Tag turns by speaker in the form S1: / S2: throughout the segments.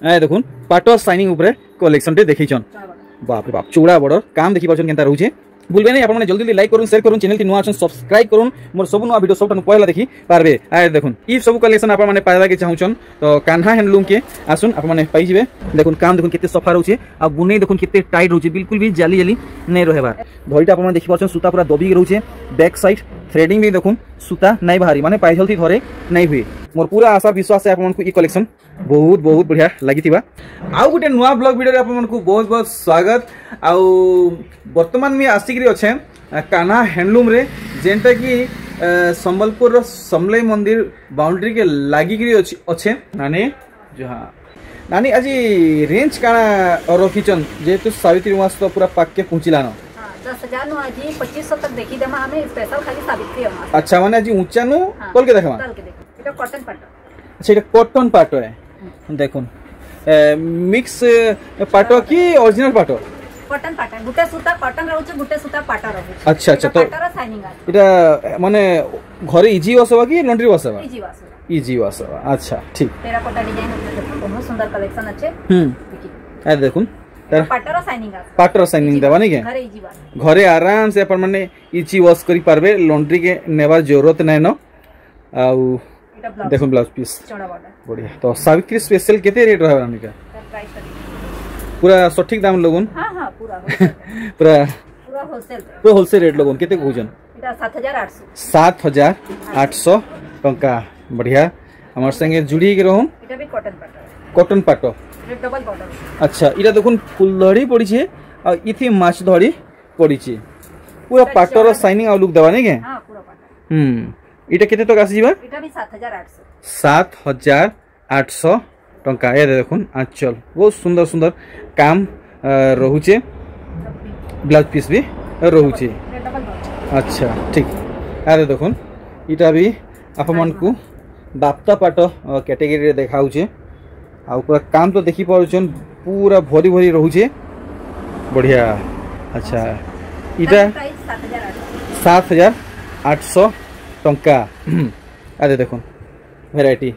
S1: ए देखुन पाटो साइनिंग ऊपर कलेक्शन टे देखिछन बाप रे बाप चौड़ा बड़ काम देखि पाछन केनता रहउछे भूलबे नहीं आपन जल्दी लाइक करूँ शेयर करूँ चैनल नुआ सब्सक्राइब करूँ मोर सब नुआ वीडियो सब पहला देखी पारबे आए देखुन ई सब कलेक्शन आप मैंने पाइबा के चाहूछन तो कान्हा हैंडलूम के आसुन आप मैंने पाई जिवे देखुन काम देखुन केते सफा रहउछे आ बुनै देखुन केते टाइट रहउछे बिल्कुल भी जाली जाली नहीं रहबा धरीटा आप देखि पाछन सूता पूरा दबी रहउछे बैक साइड थ्रेडिंग भी देखुन सूता नहीं बाहरी माने पाइजल थी घरे नहीं हुए मोर पूरा आशा विश्वास है आपको ई कलेक्शन बहुत बहुत बढ़िया लगी आउ गोटे नुआ ब्लॉग वीडियो आपको बहुत बहुत स्वागत आउ वर्तमान में आसिक अच्छे कान्हा हैंडलूम रे जेनटा कि संबलपुर समलाई मंदिर बाउंड्री के लागिक अच्छे नानी जो हाँ नानी आज रेंज काना रखीचन जेहेतु सावित्री मास तो पूरा पाक के पहुँचलान
S2: 10,000 नु आज 2500 तक देखी देमा हमें स्पेशल खाली सावित्री मास
S1: अच्छा माने आज ऊंचा नु तोल के देखमा
S2: एटा कॉटन पाटो
S1: अच्छा एटा कॉटन पाटो है देखुन मिक्स पाटो की ओरिजिनल पाटो
S2: कॉटन पाटा गुटे सूता कॉटन रहउछ गुटे सूता पाटा रहउछ
S1: अच्छा अच्छा तो
S2: पाटार साइनिंग आ
S1: एटा माने घरे इजी वसबा की लॉन्ड्री वसबा इजी वसबा अच्छा ठीक
S2: टेराकोटा डिजाइन बहुत सुंदर कलेक्शन अच्छे
S1: ए देखुन
S2: पाटार साइनिंग आ
S1: पाटर साइनिंग देबा नहीं के घरे आराम से अपन माने इजी वॉश करी पारबे लॉन्ड्री के नेबार जरूरत नै न आउ देखो ब्लाउज पीस
S2: चौड़ा बॉर्डर
S1: बढ़िया तो सावित्री स्पेशल केते रेट रहबा हमनी का पूरा सटीक दाम लोगन
S2: हां हां पूरा
S1: पूरा
S2: पूरा
S1: होलसेल रेट लोगन केते कहउजन
S2: एटा 7800
S1: टंका बढ़िया हमर संगे जुड़ी के रहम
S2: एटा भी कॉटन
S1: पाटो
S2: डबल बॉर्डर
S1: अच्छा इटा देखुन फुल धड़ी पड़ी छे आ इथि माछ धड़ी पड़ी छे पूरा पाटोर साइनिंग आ लुक देबा नै के
S2: हां पूरा पाटो
S1: इटा केते तक आसी जीवा
S2: एटा भी 7800
S1: 7800 टंका ए देखुन आंचल बहुत सुंदर सुंदर काम रहुचे ब्लाउज पीस भी रहुचे अच्छा ठीक अरे देखुन इटा भी आप मन को बाप्ता पाटो कैटेगरी रे देखाउचे आ पूरा काम तो देखि पाउछन पूरा भरी भरी रहुचे बढ़िया अच्छा इटा 7800 टंका अरे देखो वेराइटी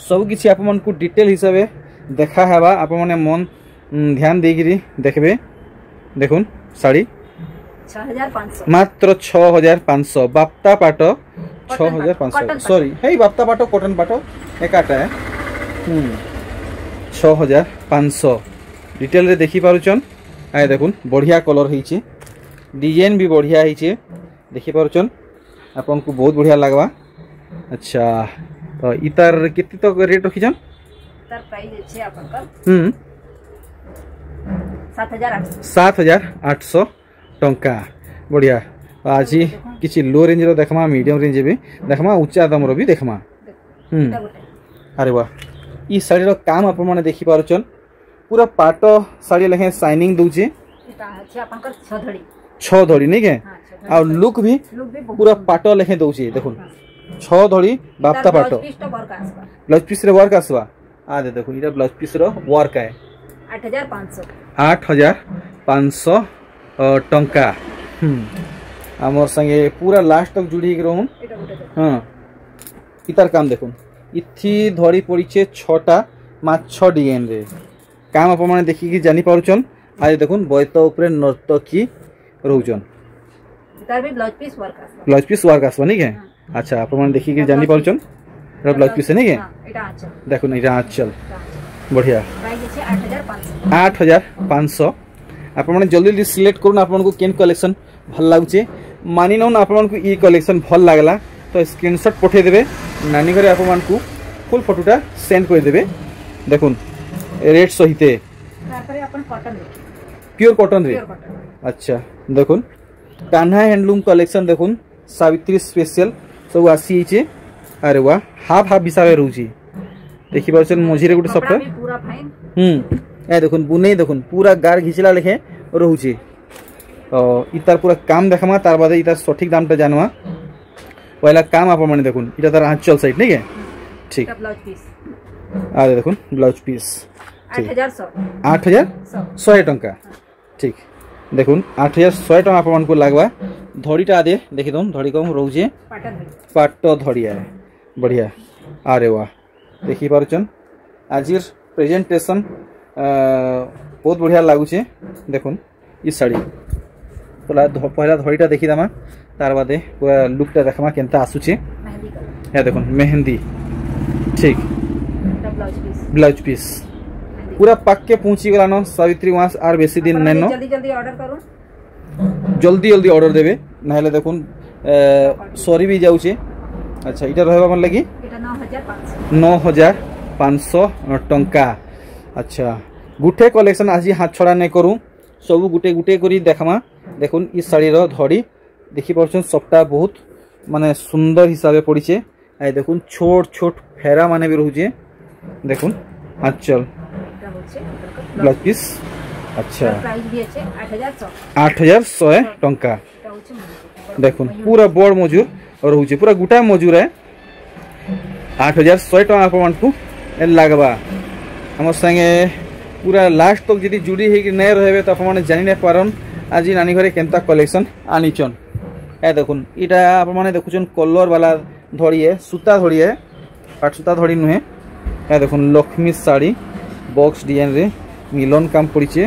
S1: सब किसी आप मन को डिटेल हिसाब से देखा हवा आप माने मन ध्यान देगिरी देखबे देखुन साड़ी
S2: 6500
S1: मात्र 6500 बाप्ता पाटो 6500 सॉरी हे बाप्ता पाटो कॉटन पाटो एकाटा है 6500 डिटेल रे देखि पारुचन आए देखुन बढ़िया कलर होइचे डिजाइन भी बढ़िया होइचे देखि पारुचन आपन को बहुत बढ़िया लागबा अच्छा तो इतार कितने तक रेट रखिछन
S2: तार प्राइस छै आपन का
S1: 7800 टंका बढ़िया आज किछि लो रेंज रो देखमा मीडियम रेंज भी देखमा उच्चा दाम रो भी देखमा अरे वाह ई साड़ी रो काम आप माने देखि पारुचन पूरा पाटो साड़ी लहे साइनिंग दूचे
S2: एटा छै आपन का
S1: 6 धड़ी नहीं के आ लुक भी पूरा पाटो लहे दउचे देखुन 6 धड़ी बाप्ता पाटो ब्लाउज पीस रे वर्क आसवा आ दे देखो इटा ब्लाउज पीस रो वर्क है 8500 टंका हमर संगे पूरा लास्ट तक जुड़ी के रहूं हां इतार काम देखुन इथि धड़ी पड़ी छे 6टा माछ डिजाइन रे काम आप माने देखि कि जानि पारुचन आज देखुन बयत ऊपर नर्तकी रहउचन
S2: इतार भी ब्लाउज पीस वर्क
S1: आसवा नहीं के अच्छा आप माने देखि कि जानि पारुचन रे ब्लाउज पीस नहीं के
S2: एटा आंचल
S1: देखुन एटा आंचल बढ़िया
S2: प्राइस छै
S1: 8500 आप माने जल्दी जल्दी सिलेक्ट करून आप को केन कलेक्शन भल लागुचे मानि नउन आप को ई कलेक्शन भल लागला तो स्क्रीनशॉट पठे देबे नानी घरे आप को फुल फोटोटा सेंड कर देबे देखुन रेट सहिते
S2: तारपरे अपन कॉटन
S1: प्योर कॉटन रे अच्छा देखुन कान्हा हैंडलूम कलेक्शन देखुन सावित्री स्पेशल सब आसी छे अरे वाह हाफ हाफ हिसाब रहउची देखि परछन मझिरे गुटे सप्ताह
S2: पूरा फाइन
S1: ए देखुन बुनै देखुन पूरा गार घिचला लेखे रहउची तो इतार पूरा काम देखमा तार बाद इतार सठिक दामटा जानवा पहला काम आप माने देखुन इटा तार आंचल साइड नहीं के ठीक
S2: ब्लाउज पीस
S1: आ देखुन ब्लाउज पीस
S2: 8100
S1: टंका ठीक देखुन 8100 टंका आप को लागवा धड़ीटा आदे देखि दम धड़ी कम रहउचे पाटो धड़िया बढ़िया अरे वाह देखि पारुचन आजिर प्रेजेंटेशन बहुत बढ़िया लगुचे देखुन ई साड़ी पहला धड़ीटा देखीदमा तार बादे पूरा लुकटा देखमा केनता आसुचे
S2: मेहंदी कलर
S1: या देखुन मेहंदी ठीक
S2: ब्लाउज पीस
S1: ब्लाउज पीस पूरा पक्के पहुंची गलानो सावित्री मास आर बेसी दिन नै न
S2: जल्दी जल्दी ऑर्डर करू
S1: जल्दी जल्दी ऑर्डर देबे नहले देखुन सॉरी भी जाउचे अच्छा इटा रहबा मन लगी
S2: एटा 9500
S1: टंका अच्छा गुटे कलेक्शन आज हाथ छड़ा नै करू सब गुटे गुटे करी देखमा देखुन ई साड़ी रो धड़ी देखि परछन सबटा बहुत माने सुंदर हिसाबे पड़ीचे आइ देखुन छोट छोट फेरा माने भी रहूचे देखुन आंचल
S2: एटा होचे
S1: ब्लाउज पीस अच्छा
S2: प्राइस भी আছে 8100
S1: 8100 टंका
S2: एटा होचे
S1: देखुन पूरा बड़ मजूर रहूचे पूरा गुटा मजूर है 8100 टंका अपन को लागबा हमर संगे पूरा लास्ट तक जदी जुड़ी हे कि नै रहबे त अपन जानि नै पारन आज नानी घरे केनता कलेक्शन आनीचन ए देखुन इटा अपन माने देखुचन कलर वाला धड़ी है सूता धड़ी है पाट सूता धड़ी नुहे ए देखुन लक्ष्मी साड़ी बॉक्स डिजाइन रे मिलन काम पड़ीचे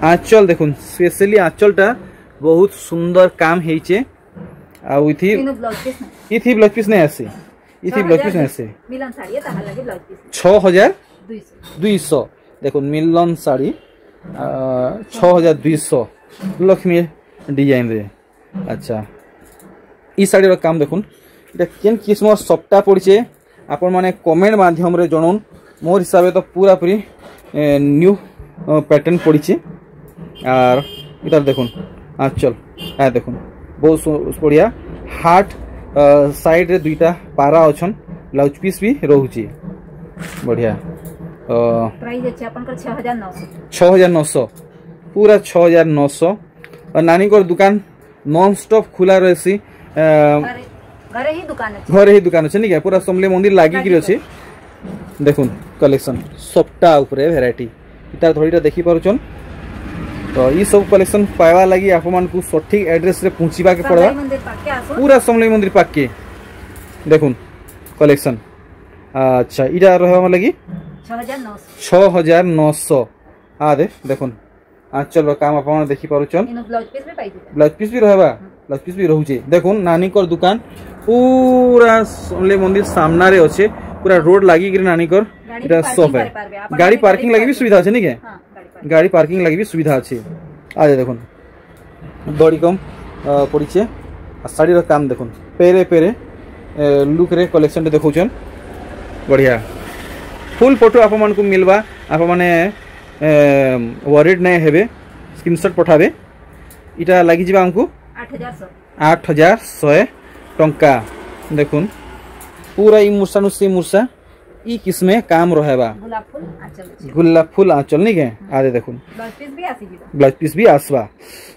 S1: आंचल देखुन स्पेशली आंचलटा बहुत सुंदर काम हेइचे आ इथि इथि ब्लाउज पीस नै आसे इथि ब्लाउज पीस नै आसे
S2: मिलन साड़ी है ताहा लगे ब्लाउज पीस
S1: 6200 देखुन मिलन साड़ी 6200 लक्ष्मी डिजाइन रे अच्छा ई साड़ी रो काम देखुन इटा केन किस्म सप्ता पड़ीचे आपण माने कमेंट माध्यम रे जणन मोर हिसाबे तो पूरा पूरी न्यू पैटर्न पड़ीचे और इधर देखुन आंचल आ देखुन बहुत बढ़िया हार्ट साइड रे दुईटा पारा अछन ब्लाउज पीस भी रहउची बढ़िया
S2: प्राइस अछि अपन कर
S1: 6900 पूरा 6900 और नानी को दुकान नॉन स्टॉप खुला रहसी
S2: घरे ही दुकान अछि नहीं पूरा समले मंदिर लागी कि अछि
S1: देखुन कलेक्शन सबटा ऊपर वैरायटी इतार धड़ीटा देखि पारुचन तो ई सब कलेक्शन पाइबा लगी आपमान को सठिक एड्रेस रे पहुंचीबा के पड़वा पूरा समले मंदिर पाक के देखुन कलेक्शन अच्छा इटा रहबा लगी 6900 आ दे देखुन आंचल रो काम आपन देखि पारुचन ब्लाउज पीस भी रहबा ब्लाउज पीस भी रहउचे देखुन नानी कर दुकान पूरा समले मंदिर सामना रे अछि पूरा रोड लागी गिर नानी कर इटा शॉप है गाड़ी पार्किंग लगी भी सुविधा अछि नहीं के गाड़ी पार्किंग लगी भी सुविधा अछि आ दे देखुन बड़ी कम पड़ीचे आ साड़ी रो काम देखुन पेरे पेरे लुक रे कलेक्शन देखौचन बढ़िया फुल फोटो आप मन को मिलवा आप माने वरीड नै हेबे स्क्रीनशॉट पठाबे इटा लागि जिबा हमको 8100 टंका देखुन पूरा ई मुरसा से मुरसा ई किस्मे काम रहेबा गुलाब फूल आंचल नहीं के आदे देखुन ब्लाउज पीस भी आसबा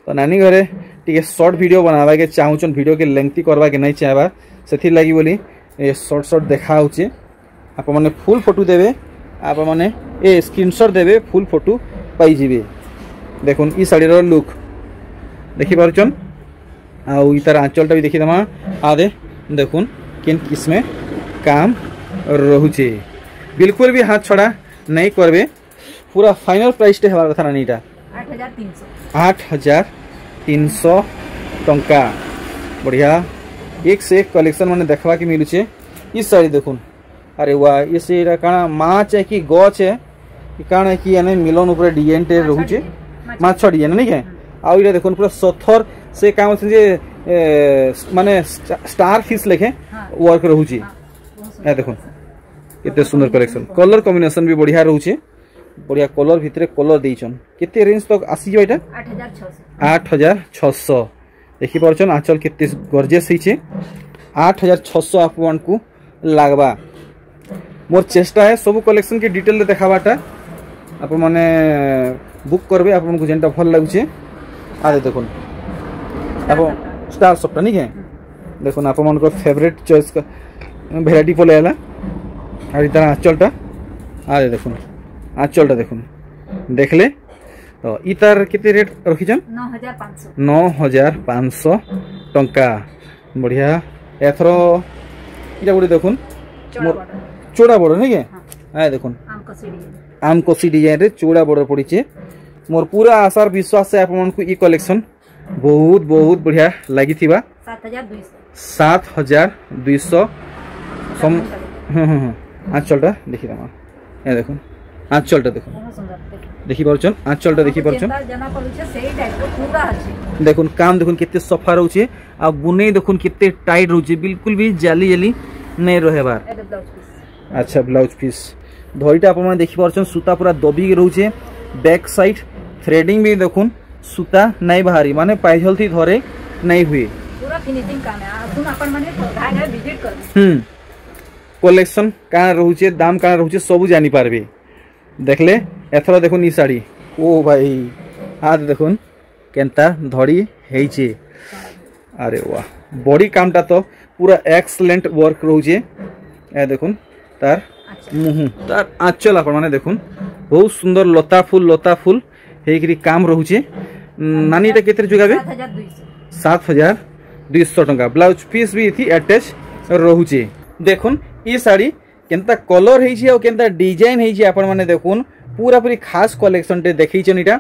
S1: तो नानी घरे टिके शॉर्ट वीडियो बनावा के चाहूचन वीडियो के लेंथी करवा के नहीं चाहबा सेथि लागि बोली ए शॉर्ट शॉर्ट देखाउचे आप माने फुल फोटो देबे आप माने ए स्क्रीनशॉट देबे फुल फोटो पाई जिबे देखुन ई साड़ी रो लुक देखि पारुचन आ इतार आंचलटा भी देखि दमा आदे देखुन किन किस्मे काम रहूचे बिल्कुल भी हाथ छड़ा नहीं करबे पूरा फाइनल प्राइस टे हमार कथा नानीटा 8300 टंका बढ़िया एक से एक कलेक्शन माने देखवा के मिलुचे ई साड़ी देखुन अरे वाह ये से काना माछ है कि गछ है कि काना है कि यानी मिलन ऊपर डिजाइन टे रहूचे माछ डिजाइन नहीं है आ इरा देखुन पूरा सथर से काम जे माने स्टार फिश लेखे वर्क रहूची ए देखुन केते सुंदर कलेक्शन कलर कॉम्बिनेशन भी बढ़िया रहूचे बढ़िया कलर भितरे कलर देइछन केते रेंज तक आसी जे एटा 8600 देखि परछन आंचल केते गॉर्जियस हिचे 8600 आपन को लागबा मोर चेष्टा है सब कलेक्शन के डिटेल रे देखाबाटा आप माने बुक करबे आपन को जेंटा भल लागुचे आदे देखुन आप स्टार सबटा नहीं है देखुन आप मन को फेवरेट चॉइस का वैरायटी पले आला और इतना आंचलटा आदे देखुन आंचलटा देखुन देखले तो इतार केते रेट रखिछन 9500 टंका बढ़िया एथरो इटा गुडी देखुन चोड़ा बड़ नहीं है आ देखुन आमकोसी डिजाइन रे चूड़ा बॉर्डर पड़ी मोर पूरा आशार विश्वास से आपको ई कलेक्शन बहुत बहुत बढ़िया लगी थी 7200 आंचलटा देखी दमा ए देखो आंचलटा देखो देखी पारछन आंचलटा देखी पारछन देखुन काम देखुन कितने सफा रोचे आ बुने देखुन कितने टाइट रोचे बिल्कुल भी जाली जाली नहीं रहेबार। अच्छा ब्लाउज पीस धरीटा आप देखी पारछन सूता पूरा दबी रोचे बैक साइड थ्रेडिंग भी देखुन सूता नहीं बाहरी माने पाइजल थी धरे नहीं हुए
S2: पूरा फिनिशिंग काम है आसुन अपन माने घर विजिट कर
S1: कलेक्शन का रोचे दाम का रोचे सब जानी पारबे देखले एथरा देखुन ई साड़ी ओ भाई हाथ देखुन केनता धड़ी हेइचे अरे वाह बॉडी कामटा तो पूरा एक्सलेंट वर्क रोचे ए देखुन तार मुह तार आंचल आप माने देखुन बहुत सुंदर लता फूल हेकरी काम रोचे नानी टा केते जुगाबे 7200 टंका ब्लाउज पीस भी थी अटैच रोचे देखुन ई साड़ी केनता कलर हेइछि आ केनता डिजाइन हेइछि आपण माने देखुन पूरा पूरी खास कलेक्शन टे देखैछन इटा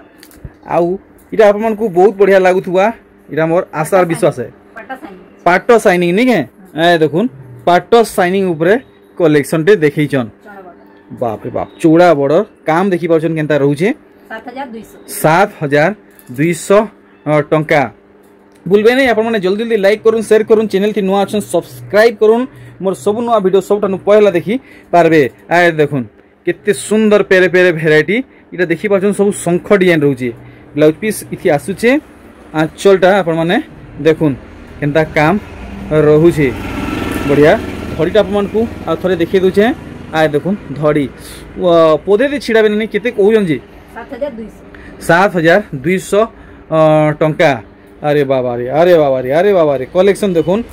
S1: आउ इटा आपण को बहुत बढ़िया लागुथुवा इटा मोर आशा विश्वास है पाटो शाइनिंग नहीं है ए देखुन पाटो शाइनिंग ऊपर कलेक्शन टे देखैछन बाप रे बाप चूड़ा बॉर्डर काम देखि पाछन केनता रहउछे 7200 टंका भूलबे नहीं आपण माने जल्दी जल्दी लाइक करूँ शेयर करूँ चैनल थी नुआ अच्छन सब्सक्राइब करूँ मोर सब नुआ वीडियो सबटा पहला देखी पारबे आए देखुन केते सुंदर पेरे पेरे भेराइटी इटा देखि पाछन सब शंख डिजाइन रहउची ब्लाउज पीस इथि आसुचे आंचलटा आपण माने देखुन केनता काम रहउची बढ़िया धड़ीटा आपण को आ थरे देखि दोचे आए देखुन धड़ी पोदे दे छिड़ाबे नहीं केते कहउजन जी 7200 टंका अरे बाबा रे कलेक्शन देखुन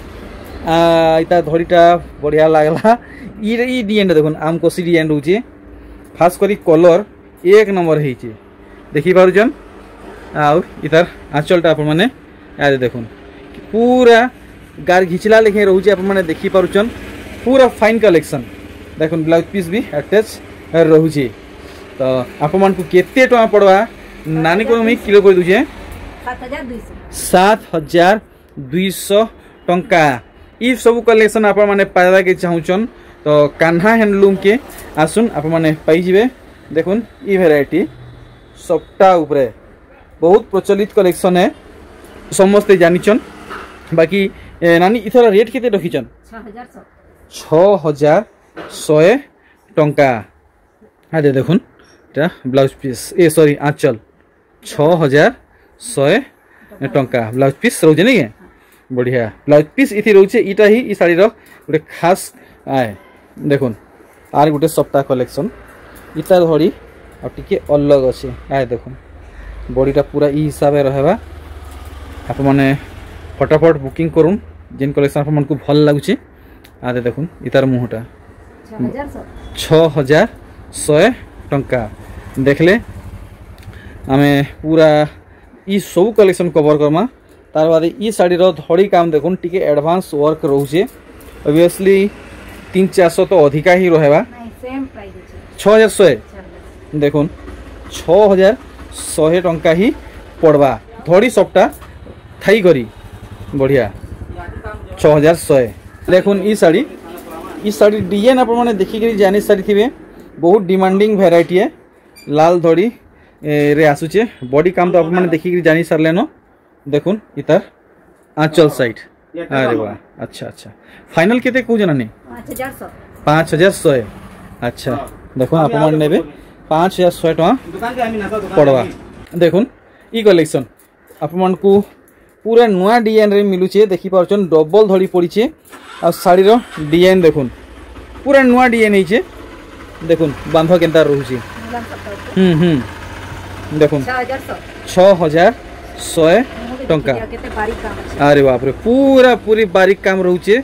S1: इता धड़ीटा बढ़िया लागला ई डिजाइन देखुन आमकोसी डिजाइन रोचे खास करी कलर एक नंबर हेइचे देखि पारुजन आ इतार आंचलटा आपण माने आदे देखुन पूरा गार घिचला लेखे रोचे आपण माने देखि पारुचन पूरा फाइन कलेक्शन देखुन ब्लाउज पीस भी अटैच रोचे तो आपण मान को केते टका पड़वा नानी को मी किलो कर दुजे 7200 टंका ई सब कलेक्शन आप माने पाइबा के चाहूचन तो कान्हा हैंडलूम के आसुन आप माने पाई जिवे देखुन ई वेराइटी सबटा ऊपरे बहुत प्रचलित कलेक्शन है समस्ते जानिचन बाकी नानी इथर रेट केते रखिचन 6100 टंका आदे देखुन এটা ब्लाउज पीस ए सॉरी आंचल 6100 टंका ब्लाउज पीस रोचे नहीं बढ़िया ब्लाउज पीस इथि रोचे इटा ही ई साड़ी रो गोटे खास आए देखुन आर गोटे सप्ताह कलेक्शन इता धड़ी आ टिके अलग अच्छे आए देखुन बॉडीटा पूरा ई हिसाब से रहबा आप माने फटाफट बुकिंग करूँ जेन कलेक्शन आप मन को भल लगुचे आदे देखुन इतार मुहटा 6100 टंका देखले आमे पूरा ई सब कलेक्शन कवर करमा तार बाद ई साड़ी रो धड़ी काम देखुन टिके एडवांस वर्क रोचे ऑब्वियसली 300-400 तो अधिका ही रहेबा 6100 देखुन 6100 टंका ही पड़वा धड़ी सबटा थाई करी बढ़िया 6100 देखुन ई साड़ी डिजाइन आप माने देखि के जानि सारी थिबे बहुत डिमांडिंग वेराइटी है लाल धड़ी रे आसुचे बॉडी काम तो आप माने देखि के जानि सारले न देखुन इतार आंचल साइड अरे वाह अच्छा फाइनल केते को जनानी 5100 अच्छा देखो आप मान नेबे 5100 टका पड़वा देखुन ई कलेक्शन आप मान को पूरा नुआ डिजाइन रे मिलुचे देखि पारछन डबल धड़ी पड़ीचे आ साड़ी रो डिजाइन देखुन पूरा नुआ डिजाइन हेचे देखुन बांध केनता रहउची देखुन 6100 टंका अरे बाप रे पूरा पूरी बारीक काम रहउचे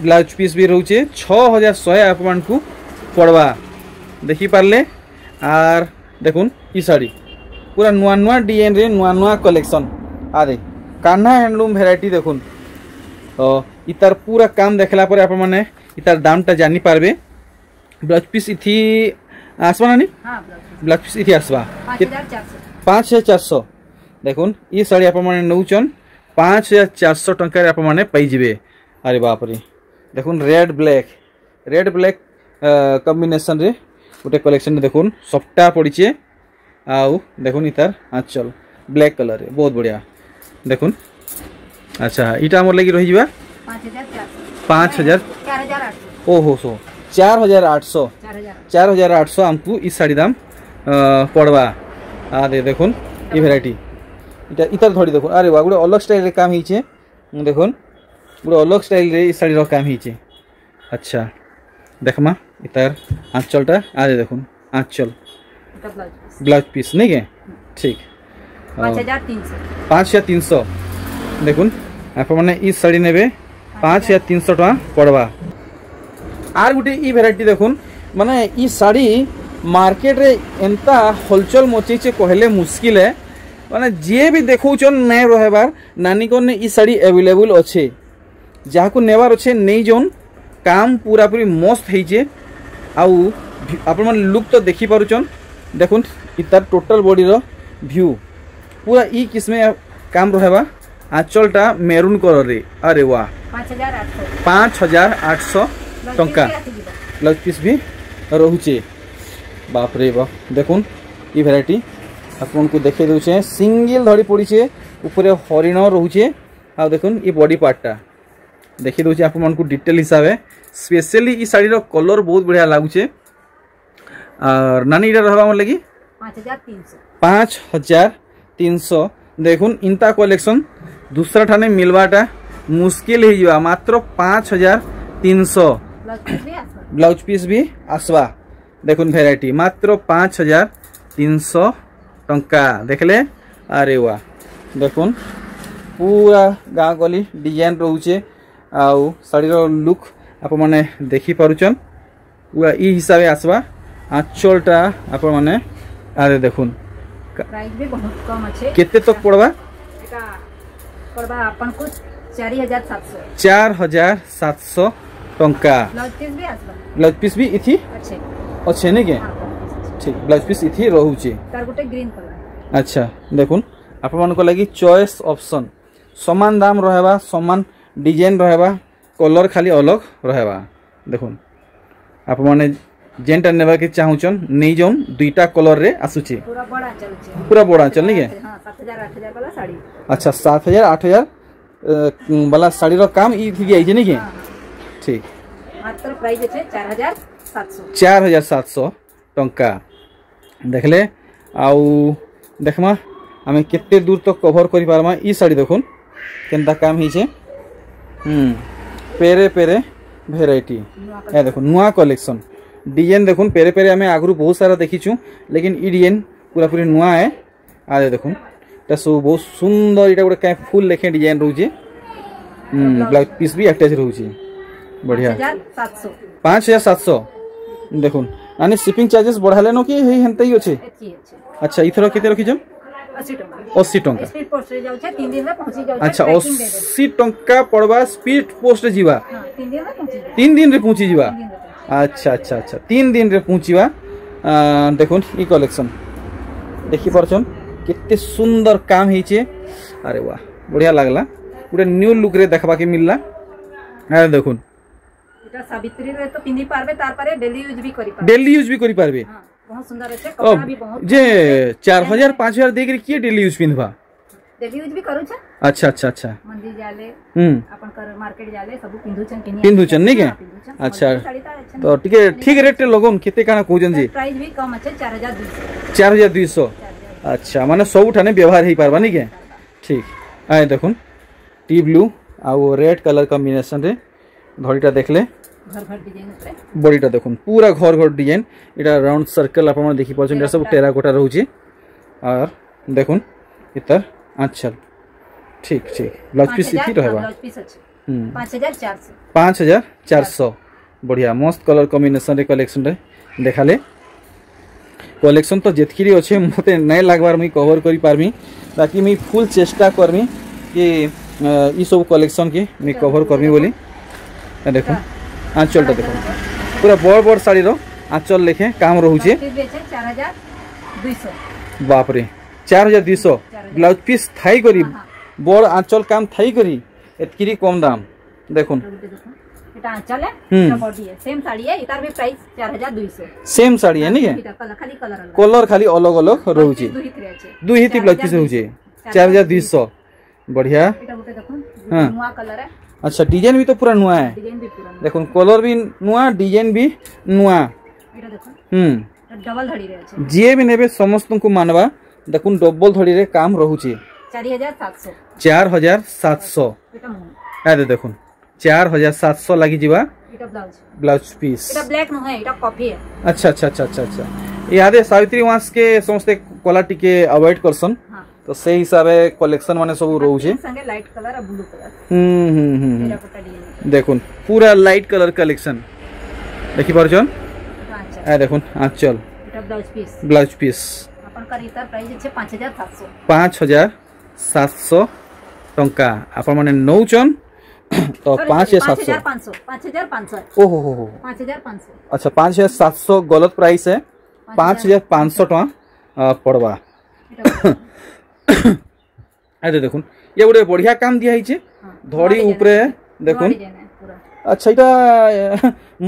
S1: ब्लाउज पीस भी रहउचे 6100 आप मान को पड़वा देखि पारले आर देखुन ई साड़ी पूरा नुआ नुआ डिजाइन रे नुआ कलेक्शन आदे कान्हा हैंडलूम वेराइटी देखुन तो इतार पूरा काम देखला पर आप माने इतार दामटा जानी पारबे ब्लाउज पीस इथि आसवा नानी
S2: हाँ
S1: ब्लाउज पीस इति आसवा
S2: 5400
S1: 5400 देखुन ये साड़ी आप नौचन 5400 टंका आप पाइबे। अरे बाप रे देखुन रेड ब्लैक कॉम्बिनेशन रे गोटे कलेक्शन देखुन सफ्टा पड़ीचे आउ देखुन इतार आंचल ब्लैक कलर रे बहुत बढ़िया देखुन। अच्छा इटा मोर लगी रही 5000 ओहो सो 4800 हमको इस साड़ी दाम पड़वा। अरे देखुन ये भेराइटी इटा इतार धड़ी देखुन। अरे वाह गोटे अलग स्टाइल रे काम हिचे देखुन गोटे अलग स्टाइल रे इस साड़ी रो काम हिचे। अच्छा देखमा इतार आंचलटा आरे देखुन आंचल ब्लाउज पीस नहीं के ठीक 5300 देखुन आप मैंने इस साड़ी नेबे 5300 टका पड़वा। आर गुटे ई भेराइटी देखुन माने ई साड़ी मार्केट रे एंता हलचल मचीचे कहले मुश्किल है माने जे भी देखौचन नै रहबार नानी को ने ई साड़ी अवेलेबल अच्छे जाको नेबार अच्छे नहीं जोन काम पूरा पूरी मस्त होइचे आउ आप लुक तो देखी पारुचन देखुन इतार टोटल बॉडी रो व्यू पूरा ई किस्मे काम रहबा। आंचलटा मेरून कलर रे अरे वाह 5800 टंका ब्लाउज पीस भी रोचे। बाप रे बाप देखुन ये भेराइटी आपन को देखे दउछे सिंगल धड़ी पड़ीचे ऊपर हरिण रोचे आ देखुन ये बॉडी पार्टटा देखि दउछे आप मन को डिटेल हिसाब है स्पेशली ई साड़ी रो कलर बहुत बढ़िया लागुचे। और नानी इटा रहबा मन लगी 5300 देखुन इंता कलेक्शन दूसरा ठाने मिलवाटा मुश्किल ही जावा मात्र 5300 ब्लाउज पीस भी आसवा देखुन भेराइटी मात्र 5300 टंका देखले। अरे वाह देखुन पूरा गाँ गली डिजाइन रोचे आउ साड़ी लुक आप मैंने देखी पारुचन पूरा ई हिसाब से आसवा। आंचलटा आप मैंने अरे देखुन
S2: प्राइस भी बहुत कम अच्छे
S1: केते तक पड़वा
S2: पड़वा अपन को
S1: 4700 टंका ब्लाउज पीस भी इथि अच्छे नहीं के ठीक ब्लाउज पीस इथि रहउचे
S2: तार गोटे ग्रीन कलर।
S1: अच्छा देखुन आप मन को लगी चॉइस ऑप्शन समान दाम रहबा समान डिजाइन रहबा कलर खाली अलग रहबा। देखुन आप माने जेनटा नेबा के चाहुचन नहीं जोन दुईटा कलर रे आसुचे पूरा बड़ा चल नहीं के
S2: 7000 8000 वाला साड़ी।
S1: अच्छा 7000 8000 वाला साड़ी रो काम ई थी आई जे नहीं के ठीक
S2: मात्र प्राइस है
S1: 4700 टंका देखले आउ देखमा हमें केते दूर तक कवर करि पारमा ई साड़ी देखुन केनता काम हिचे पेरे पेरे भेराइटी ए देखो नुआ कलेक्शन डिजाइन देखुन पेरे पेरे हमें आगु बहुत सारा देखीचु लेकिन ई डिजाइन पूरा पूरी नुआ है। आदे देखुन सब बहुत सुंदर इटा गोटे फुल लेखे डिजाइन रोचे ब्लाउज पीस भी अटैच रोचे बढ़िया 5700 देखुन आने शिपिंग चार्जेस बढ़ाले न कि हेंता ही अच्छे। अच्छा इथर केते रखिछ 80 टंका
S2: स्पीड पोस्ट रे जाउछे 3 दिन में पहुंची जाउछे।
S1: अच्छा 80 टंका पड़वा स्पीड पोस्ट जीवा
S2: 3 दिन में पहुंची
S1: 3 दिन रे पहुंची जीवा। अच्छा अच्छा अच्छा 3 दिन रे पहुंचीवा। देखुन ई कलेक्शन देखि परछन केते सुंदर काम हिचे। अरे वाह बढ़िया लागला गोटे न्यू लुक रे देखबा के मिलला। अरे देखुन
S2: एटा सावित्री रे तो पिंदी पारबे तार पारे डेली यूज भी करि पारबे बहुत सुंदर है कपड़ा भी बहुत
S1: जे 4000 5000 देख रे की डेली यूज पिनबा
S2: डेली यूज भी करू छ।
S1: अच्छा अच्छा अच्छा
S2: मंदिर जाले अपन कर मार्केट जाले सब
S1: पिंधु छन नहीं के। अच्छा तो ठीक रेट लगन केते काना कहजन जी
S2: प्राइस भी कम अच्छे
S1: 4200 अच्छा माने सब ठाने व्यवहार ही पारबा नहीं के ठीक। आए देखुन टी ब्लू आ रेड कलर कॉम्बिनेशन रे धड़ीटा देखले
S2: घर घर डिजाइन ऊपर
S1: बॉडीटा देखुन पूरा घर घर डिजाइन इटा राउंड सर्कल आप देखी पाछन सब टेराकोटा रहउची और देखुन इतर आंचल ठीक ठीक ब्लाउज पीस इथि रहबा 5400 बढ़िया मस्त कलर कॉम्बिनेशन रे कलेक्शन रे देखाले कलेक्शन तो जेतकी अच्छे मते नहीं लागबार मुई कवर करि पारमी बाकी मुई फुल चेष्टा करमी कि ई सब कलेक्शन के मुई कवर करमी बोली। देखो आंचलटा देखो पूरा बड़ बड़ साड़ी रो आंचल लेखे काम रोचे
S2: 4200
S1: बाप रे 4200 ब्लाउज पीस थाई करी बड़ आंचल काम थाई करी एतकी कम दाम देखुन
S2: এটা আঁচল এটা বডি সেম শাড়ি এটার भी प्राइस 4200
S1: सेम साड़ी है नहीं है
S2: खाली
S1: कलर खाली अलग अलग रोचे दुई हिती ब्लाउज पीस होचे 4200 बढ़िया
S2: এটা গোটে দেখুন नुआ कलर है
S1: अच्छा डिजाइन भी तो पूरा नुआ है
S2: डिजाइन भी पूरा
S1: देखो कलर भी नुआ डिजाइन भी नुआ
S2: এটা দেখুন डबल धड़ी रे আছে
S1: जे भी नेबे समस्त को मानवा देखुन डबल धड़ी रे काम रहउचे 4700
S2: এটা মুহ
S1: आदे देखुन 4700 लगी जीवा
S2: এটা ब्लाउज
S1: ब्लाउज पीस
S2: এটা ब्लैक न है এটা कॉफी है
S1: अच्छा अच्छा अच्छा अच्छा अच्छा यादे सावित्री मास के समस्त क्वालिटी के अवॉइड करसन
S2: हां
S1: तो सही हिसाब है कलेक्शन माने सब रहउचे
S2: संगे लाइट कलर और ब्लू कलर टेराकोटा डिजाइन
S1: देखुन पूरा लाइट कलर कलेक्शन देखि परजन आ देखुन आंचल
S2: এটা
S1: ब्लाउज पीस
S2: अपन का इतर प्राइस আছে
S1: 5700 टंका अपन माने नौचन तो
S2: 5500
S1: ओहो हो
S2: 5500
S1: अच्छा 5700 गलत प्राइस है 5500 टका पड़वा अरे देखुन ये गोटे बढ़िया काम दिया है धड़ी ऊपर देखुन अच्छा इटा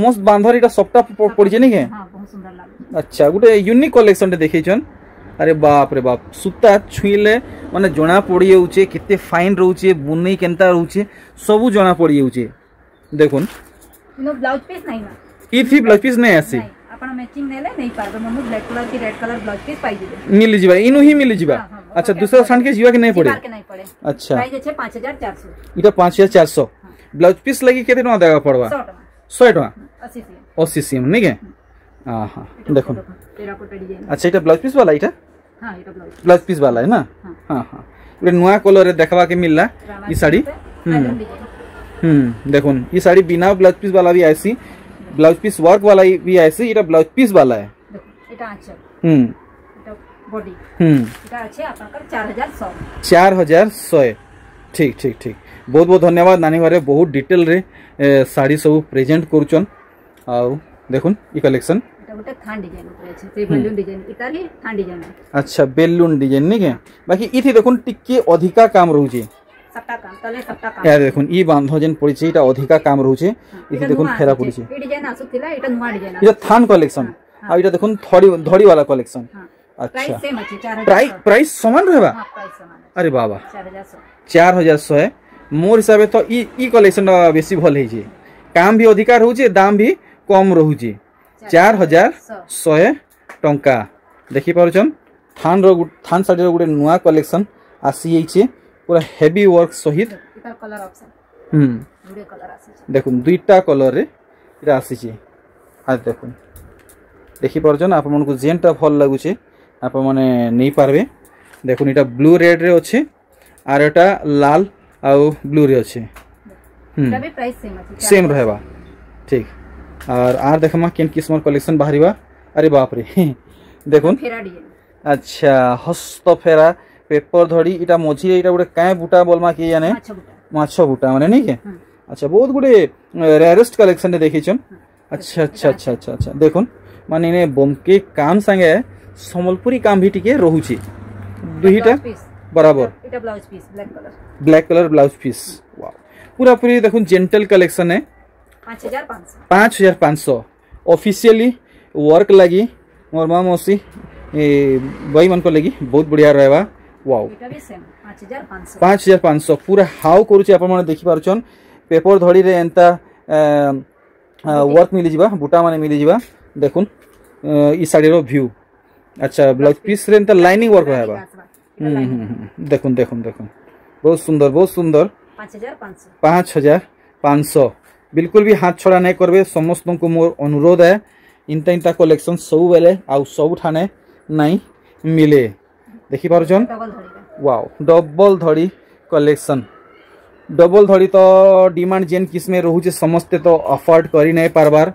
S1: मस्त बांधर इटा सबटा पड़ी जे नहीं के
S2: हां बहुत सुंदर लागे
S1: अच्छा गोटे यूनिक कलेक्शन देखैछन अरे बाप रे बाप सूता छुईले माने जना पड़ी जाउचे केते फाइन रहउचे बुनै केनता रहउचे सब जना पड़ी जाउचे देखुन
S2: नो ब्लाउज पीस नहीं ना
S1: इथि ब्लाउज पीस नहीं आसी
S2: आपण मैचिंग नेले नहीं पारबे मम्मी ब्लैक कलर की रेड कलर ब्लाउज पीस पाई दिबे
S1: मिल जिबा इनु ही मिल जिबा अच्छा दूसरा सांड के जीवा के नहीं पड़े अच्छा
S2: प्राइस আছে 5400
S1: इटा 5400 ब्लाउज पीस लगी केते टका देगा पड़वा 100 टका 80 सीएम नहीं के हां हां देखो
S2: टेराकोटा डिजाइन
S1: अच्छा इटा ब्लाउज पीस वाला इटा
S2: हां इटा
S1: ब्लाउज पीस वाला है ना हां हां ये नया कलर रे देखवा के मिलला ई साड़ी देखुन ये साड़ी बिना ब्लाउज पीस वाला भी ऐसी ब्लाउज पीस वर्क वाला भी ऐसी इटा ब्लाउज पीस वाला है
S2: देखो इटा आंचल इटा बॉडी इटा আছে আপনার 4100
S1: ठीक ठीक ठीक बहुत बहुत धन्यवाद नानी घरे बहुत डिटेल रे साड़ी सब प्रेजेंट करूचन आ देखुन ई कलेक्शन
S2: এটা গোটে থান ডিজাইন উপরে আছে সেই বেলুন ডিজাइन इटाली থান डिजाइन
S1: अच्छा बेलून डिजाइन नहीं के बाकी इथि देखुन टिके अधिका काम रहउचे
S2: सबटा काम तले सबटा काम
S1: यार देखुन ई बांधो जेन पड़ी छै इटा अधिका काम रहउचे इथि देखुन फेरा पड़ी छै
S2: ई डिजाइन आसुथिला इटा नुवा डिजाइन
S1: इटा थान कलेक्शन आ इटा देखुन धड़ी वाला कलेक्शन अच्छा
S2: प्राइस सेम अछि 4000
S1: प्राइस समान रहबा
S2: हां प्राइस समान
S1: अरे बाबा
S2: 4100
S1: है मोर हिसाब तो ई कलेक्शन बेसी भल है काम भी अधिकार होचे दाम भी कम रहउचे 4100 टंका देखि पारछन थान साड़ी रो गुटे नुआ कलेक्शन आसी जाइछे पूरा हेवी वर्क सहित
S2: इतर कलर ऑप्शन दुटे कलर आसी
S1: देखुन दुईटा कलर रे इरा आसी छे आ देखुन देखि पारछन आप मन को जेनटा भल लागुचे आप माने नहीं पारबे देखुन इटा ब्लू रेड रे अछि आर एटा लाल आउ ब्लू रे अछि
S2: इटा भी प्राइस सेम अछि
S1: सेम रहबा ठीक और आर देखमा केन किस्म कलेक्शन बाहरिबा अरे बाप रे देखुन
S2: फेरा डिजाइन
S1: अच्छा हस्त फेरा पेपर धड़ी इटा मझी इटा गुटे काय बुटा बोलमा कि जाने माछ बुटा माने नहीं के अच्छा बहुत गुटे रेयरेस्ट कलेक्शन ने देखिछन अच्छा अच्छा अच्छा अच्छा अच्छा देखुन माने ने बमके काम संगे समलपुरी काम भी टिके रहउची दुहीटा बराबर
S2: इटा blouse piece
S1: black colour blouse piece wow पूरा पूरी देखुन जेंटल कलेक्शन है 5500 ऑफिशियली वर्क लगी मोर मां मौसी बई मन को लगी बहुत बढ़िया रहबा वाओ
S2: इटा भी सेम
S1: 5500 पूरा हाउ करूची अपन माने देखि पारछन पेपर धड़ी रे एंता वर्क मिली जिबा बुटा माने मिली जिबा देखुन ई साड़ी रो व्यू अच्छा ब्लाउज पीस रे एंता लाइनिंग वर्क रहबा देखुन देखुन देखुन बहुत सुंदर 5500 बिल्कुल भी हाथ छोड़ा नहीं करबे समस्त को मोर अनुरोध है इंता कलेक्शन सब बेले आउ सब ठाने नहीं मिले देखि पारछन वाओ डबल धड़ी कलेक्शन डबल धड़ी तो डिमांड जेन किस्मे रहउचे समस्त तो अफोर्ड करी नहीं पारबार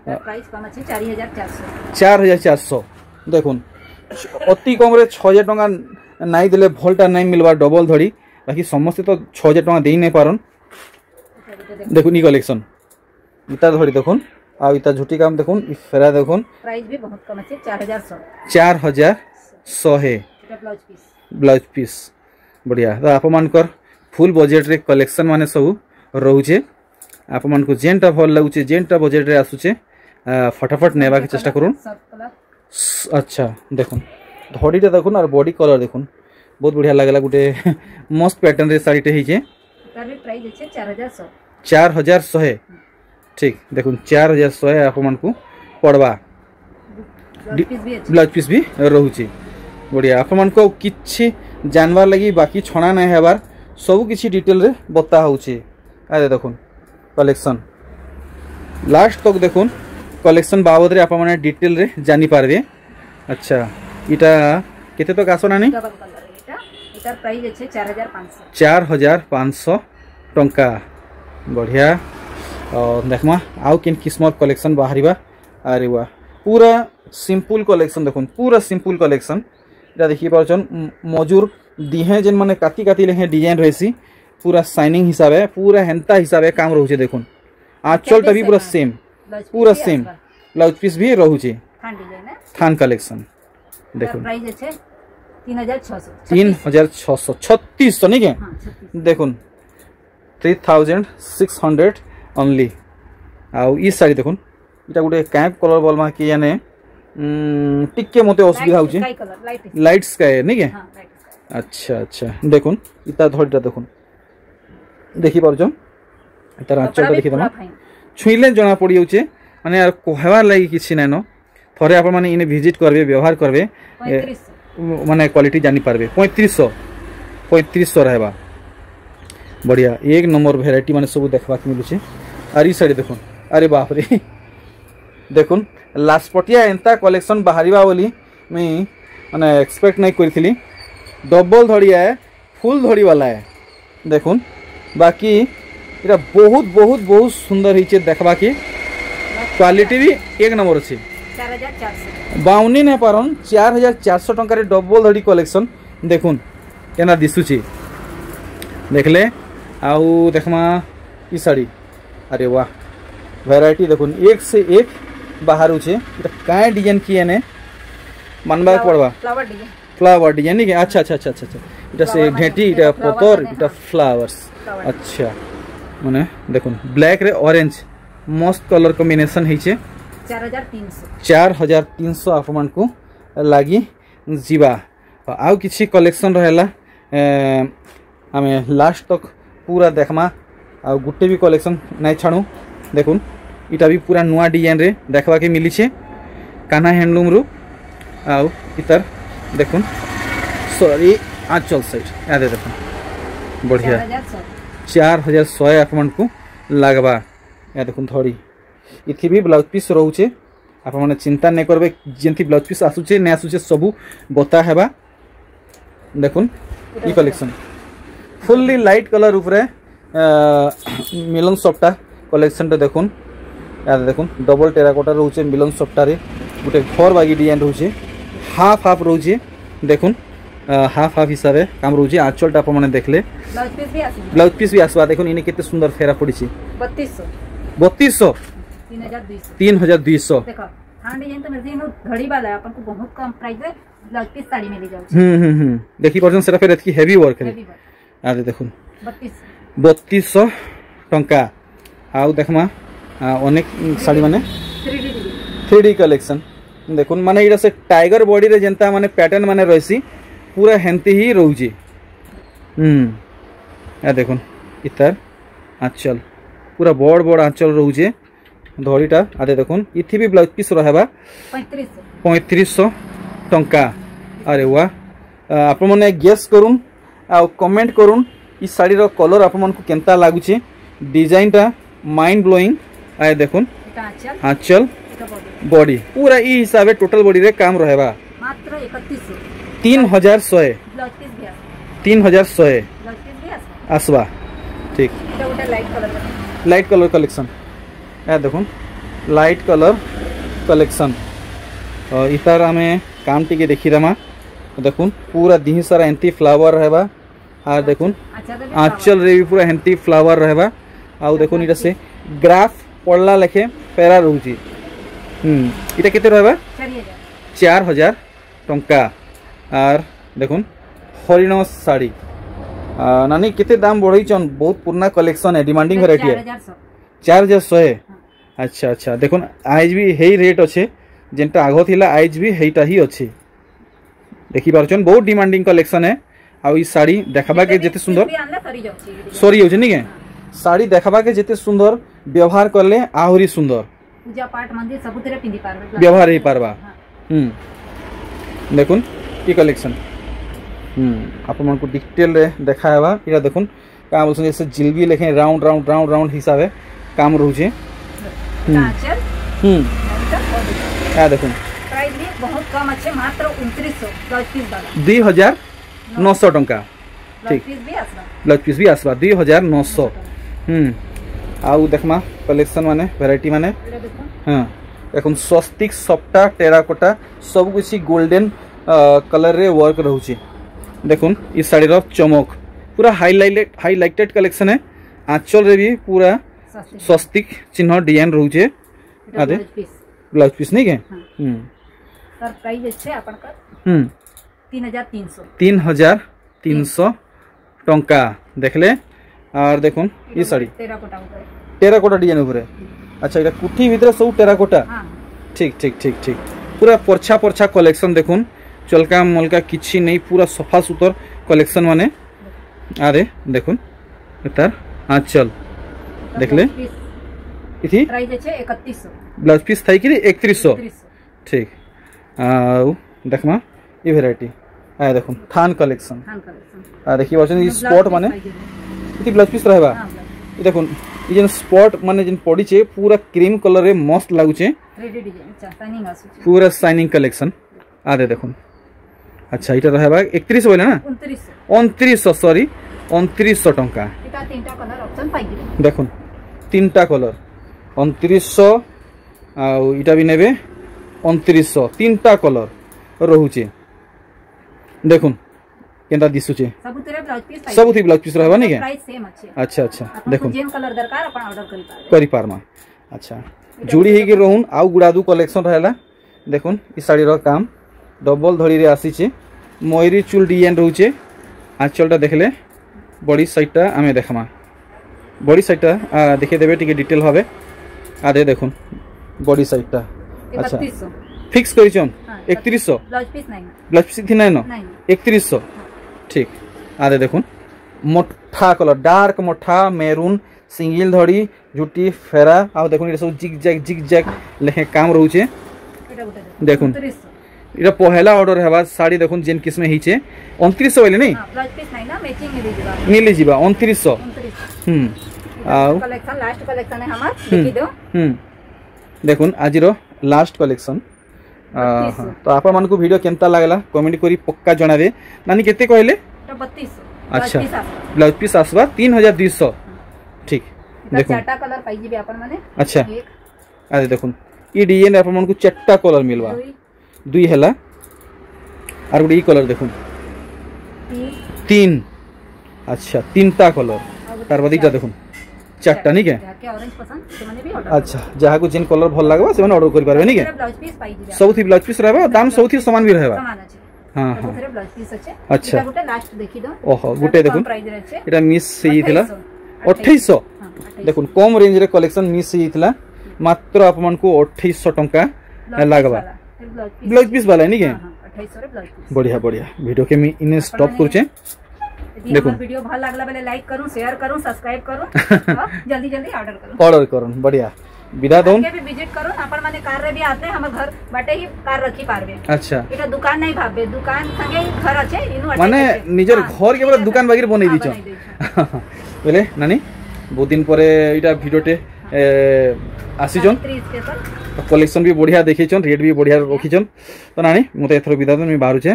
S2: प्राइस कम अछि
S1: 4400 देखुन अति कम रे 6000 टका नहीं देले भलटा नहीं मिलबा डबल धड़ी बाकी समस्त तो 6000 टका देई नहीं पारन देखुन ई कलेक्शन इता धड़ी देखुन आ इता झुटी काम देखुन इ फेरा देखुन
S2: प्राइस भी बहुत कम है 4100
S1: 4100 है
S2: এটা
S1: ब्लाउज पीस बढ़िया तो आप मानकर फुल बजेट रे कलेक्शन माने सब रोचे आप मान को जेनटा भल लगुचे जेनटा बजेट रे आसुचे फटाफट नेबा के चेष्टा करूँ। अच्छा देखुन धड़ीटा देखुन और बॉडी कलर देखुन बहुत बढ़िया लगला गोटे मस्त पैटर्न रे साड़ीटे होइचे
S2: प्राइस है 4100
S1: 4100 ठीक देखुन 4100 आप मान को पड़वा ब्लाउज पीस भी रोचे बढ़िया आप मान को किछि जानवर लगी बाकी छणा नहीं हेबार सब किछि डिटेल रे बता होउचे। अरे देखुन कलेक्शन लास्ट तक देखुन कलेक्शन बाबद रे आप माने डिटेल रे जानी पारबे। अच्छा इटा केते तक आसो नानी
S2: डबल कलर एटा एटार प्राइस है
S1: 4500 टंका बढ़िया और देखमा आउ किन किस्मत कलेक्शन बाहरिबा। अरे वाह पूरा सिंपल कलेक्शन देखुन पूरा सिंपल कलेक्शन इटा देखि परछन मजूर दिहे जेन माने काती काती लेहे डिजाइन रहसी पूरा शाइनिंग हिसाब है पूरा हेंता हिसाब है काम रहउचे देखुन आंचल टा भी पूरा सेम ब्लाउज पीस भी रहउचे थान कलेक्शन देखुन
S2: प्राइस है
S1: 3600 नहीं के देखुन 3600 ओनली। आउ ई साड़ी देखुन इटा गोटे कैप कलर बोलमा कि याने टिके मते असुविधा होउचे लाइट स्काई नहीं के अच्छा अच्छा देखुन इता धड़ीटा देखुन देखि परछन इतार आंचलटा देखि दमा छुईले जना पड़ी जाउचे माने यार कहवार लागि किछि नै न थरे आप माने इने विजिट करबे व्यवहार करबे माने क्वालिटी जानि पारबे 3500 रहबा बढ़िया एक नंबर वेराइटी माने सब देखबा के मिलुचे। आरी साड़ी देखुन अरे बाप रे देखुन लास्टपटिया एंता कलेक्शन बाहरिबा बोली मैं माने एक्सपेक्ट नहीं करथिली डबल धड़ी है फुल धड़ी वाला है देखुन बाकी इरा बहुत बहुत बहुत सुंदर हिचे देखबा की क्वालिटी भी एक नंबर अच्छी
S2: 4400
S1: बाउनी ने पारन 4400 टंका रे डबल धड़ी कलेक्शन देखुन केना दिसुची देखले आउ देखमा ई साड़ी अरे वाह वैरायटी देखुन एक से एक बाहर उचे इटा काय डिजाइन की एने मानबा पड़वा फ्लावर डिजाइन नहीं अच्छा अच्छा अच्छा अच्छा इटा से ढेटी इटा पतर इटा फ्लावर्स अच्छा माने देखुन ब्लैक रे ऑरेंज मस्त कलर कॉम्बिनेशन हिचे 4300 आप मान को लागी जीवा आउ किछि कलेक्शन रहेला हमें लास्ट तक पूरा देखमा आ गुटे भी कलेक्शन नहीं छाणु देखुन इटा भी पूरा नुआ डिजाइन रे देखबा के मिली छे कान्हा हैंडलूम रु आउ इतर देखुन सॉरी आंचल साइड याद देखुन बढ़िया 4100 आप मन को लागबा या देखुन थोड़ी इथि भी ब्लाउज पीस रहउचे आप माने चिंता नहीं करबे जेंथि ब्लाउज पीस आसुचे ने आसुचे सबु बता हेबा देखुन ई कलेक्शन फुल्ली लाइट कलर ऊपर मिलन सफ्टा कलेक्शन टे देखुन या देखुन डबल टेराकोटा रहउचे मिलन सफ्टा रे गुटे घर बागी डिजाइन रहउचे हाफ हाफ रहउचे देखुन हाफ हाफ हिसाब से काम रोचे आंचलटा आप मैंने देखले ब्लाउज पीस भी आसवा देखो इन्हें कितने सुंदर फेरा पड़ी 3200 3200 देखी परछन सेटा फेर एतकी हेवी वर्क रे आदे देखुन 3200 टंका आउ देखमा अनेक साड़ी माने 3D कलेक्शन देखुन माने इरा से टाइगर बॉडी रे जेंता माने पैटर्न माने रहसी पूरा हेंती ही रोचे या देखुन इतर आंचल पूरा बड़ बड़ आंचल रोचे धड़ीटा आदे देखुन इथि भी ब्लाउज पीस रहबा 3500 टंका। अरे वाह आप मैंने गेस करुन आ कमेंट करुन इ साड़ी रो कलर आप मन को केंता लागुचे डिजाइन टा माइंड ब्लोइंग आए देखुन आंचल बॉडी पूरा ई हिसाब टोटल बॉडी रे काम रहबा मात्र 3100 आसवा ठीक लाइट कलर कलेक्शन या देखुन लाइट कलर कलेक्शन इतार आमे काम टिके देखी दमा देखुन पूरा दिही सारा एंती फ्लावर रहबा आ देखुन आंचल रे भी पूरा एंती फ्लावर रहबा आ देखुन इटा से ग्राफ पड़ला लेखे फेरा रोचे इटा केते रहबा 4000 टंका आर देखुन हरिण साड़ी नानी केते दाम बढ़ईचन बहुत पुराना कलेक्शन है डिमांडिंग वैरायटी है 4100 है अच्छा अच्छा देखुन आइज भी हेई रेट अच्छे जेनटा आगो थिला आइज भी हेईटा ही अच्छे देखि पारछन बहुत डिमांडिंग कलेक्शन है आ ई साड़ी देखाबा के जेते सुंदर सरी होछ नी के साड़ी देखाबा के जेते सुंदर व्यवहार करले आहुरी सुंदर
S2: पूजा पाठ मंदिर सबुतरे पिंदी पारबे
S1: व्यवहार ही पारबा देखुन ई कलेक्शन आपन मन को डिटेल रे देखाबा इरा देखुन का बोलछन जैसे जिलेबी लेखे राउंड राउंड राउंड राउंड हिसाबे काम रहउछे
S2: काचल
S1: आ देखुन
S2: प्राइस भी बहुत कम अच्छे मात्र 2900 ब्लाउज पीस वाला
S1: 2900 टंका ठीक ब्लाउज पीस भी आसबा 2900 आउ देखमा कलेक्शन माने वैरायटी माने हां देखुन स्वस्तिक सप्ता टेराकोटा सब कुछ गोल्डन कलर रे वर्क रहउची देखुन ई साड़ी रो चमक पूरा हाईलाइटेड कलेक्शन है आंचल रे भी पूरा स्वस्तिक चिन्ह डिजाइन रहउचे आदे ब्लाउज पीस नहीं के
S2: सर प्राइस अच्छे अपन का
S1: 3300 टंका देखले और देखुन ये साड़ी टेराकोटा डिजाइन ऊपर अच्छा इटा कुठी भीतर सब टेराकोटा ठीक ठीक ठीक ठीक पूरा परछा परछा कलेक्शन देखुन चलका मलका किछि नहीं पूरा सफा सुतर कलेक्शन माने आरे देखुन तार आंचल देखले इथि
S2: प्राइस अच्छे 3100
S1: ब्लाउज पीस थाई कि 3100 ठीक आ देखमा ये वैरायटी आ देखुन थान कलेक्शन आ देखि बचन ई स्पॉट माने इति ब्लाउज पीस रहबा ई देखुन ई जन स्पॉट माने जन पड़ी छे पूरा क्रीम कलर रे मस्त लागु छे
S2: रेडी डिजाइन शाइनिंग आसु छे
S1: पूरा शाइनिंग कलेक्शन आ दे देखुन अच्छा इटा रहबा 3100 बोले ना 2900 सॉरी 2900 टंका
S2: इटा तीनटा कलर ऑप्शन पाई दिबे
S1: देखुन तीनटा कलर 2900 आ इटा भी नेबे 2900 तीनटा कलर रहउचे देखुन केंदा दिसुचे सबुथि ब्लाउज पीस रहबा नहीं के
S2: प्राइस सेम अच्छे
S1: अच्छा अच्छा देखुन
S2: जेन कलर दरकार अपन ऑर्डर
S1: करि पारमा अच्छा जुड़ी ही के रहउन आउ गुडादू कलेक्शन रहला देखुन ई साड़ी रो काम डबल धड़ी रे आसी छे मयूरी चूल डिजाइन रहउचे आंचलटा देखले बॉडी साइडटा आमे देखमा बॉडी साइडटा देखे देबे टिके डिटेल होबे आदे देखुन बॉडी साइडटा अच्छा फिक्स करिछन 3100
S2: ब्लाउज पीस नहीं
S1: ब्लाउज पीस थी नहीं 3100 ठीक आदे देखुन मोठा कलर डार्क मोठा मेरून सिंगल धड़ी झुटी फेरा आ देखुन ये सब जिग जैग लेखे काम रहउचे देखुन इरा पहला ऑर्डर हेबा साड़ी देखुन जेन किस्म हिचे 2900 वाले नहीं
S2: ब्लाउज पीस नहीं ना मैचिंग
S1: मिली जीवा 2900
S2: आ कलेक्शन लास्ट कलेक्शन है हमार देखि दो
S1: देखुन आज रो लास्ट कलेक्शन तो आप मन को वीडियो केनता लागला कमेंट करी पक्का जणा दे नानी केते कहले
S2: 3200
S1: अच्छा ब्लाउज पीस आसबा 3200 ठीक देखो
S2: चारटा कलर पाई जीबे अपन माने
S1: अच्छा अरे देखुन ई डिजाइन अपन मन को चारटा कलर मिलवा दुई हैला और गुडी कलर देखुन तीन अच्छा तीनटा कलर तार बदीटा देखुन चारटा नहीं के
S2: ऑरेंज पसंद तो माने भी ऑर्डर
S1: अच्छा जहा को जिन कलर भल लागबा से माने ऑर्डर करि पारबे नहीं के
S2: ब्लाउज पीस पाई जीबे
S1: सबथि ब्लाउज पीस रहबा दाम सबथि समान भी रहबा
S2: समान अछि
S1: हां हां
S2: तो ब्लाउज पीस अछि
S1: अच्छा
S2: गुटे लास्ट देखि दो
S1: ओहो गुटे देखुन
S2: प्राइस रे अछि
S1: एटा मिस सही थिला 2800 देखुन कम रेंज रे कलेक्शन मिस सही थिला मात्र आप मन को 2800 टंका लागबा ब्लाउज पीस वाला नहीं के
S2: 2800 रे ब्लाउज पीस
S1: बढ़िया बढ़िया वीडियो के मी इने स्टॉप करछे
S2: देखो वीडियो भल लागला बेले लाइक करूं शेयर करूं सब्सक्राइब करूं जल्दी जल्दी ऑर्डर करूं बढ़िया विदा दोन के भी विजिट करूं अपन माने कार रे भी आते हमर घर बाटे ही कार रखी पारबे अच्छा एटा दुकान नहीं भाबे दुकान संगे घर अछि इनु
S1: माने निजर घर के पूरा दुकान बागिर बनै दिछ बोले नानी बहुत दिन परे एटा वीडियोटे आसीजन कलेक्शन भी बढ़िया देखिछन रेट भी बढ़िया रखिछन तो नानी मते एथरो विदा दोन मी बाहरु छे।